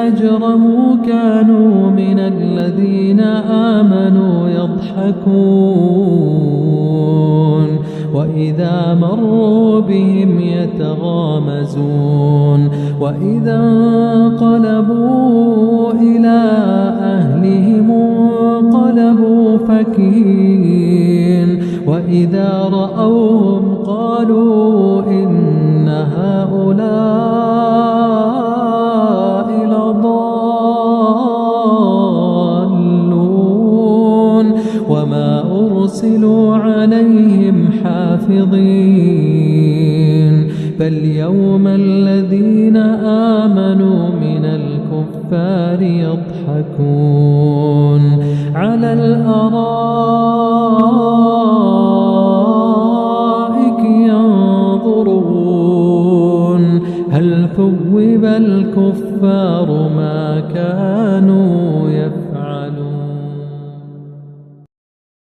أجرموا كانوا من الذين آمنوا يضحكون وإذا مروا بهم يتغامزون وإذا انقلبوا إلى أهلهم انقلبوا فكهين وإذا رأوهم قالوا إن هؤلاء لضالون وما أرسلوا عليهم حافظين فاليوم الذين آمنوا من الكفار يضحكون على الأرائك ينظرون هل ثوب الكفار ما كانوا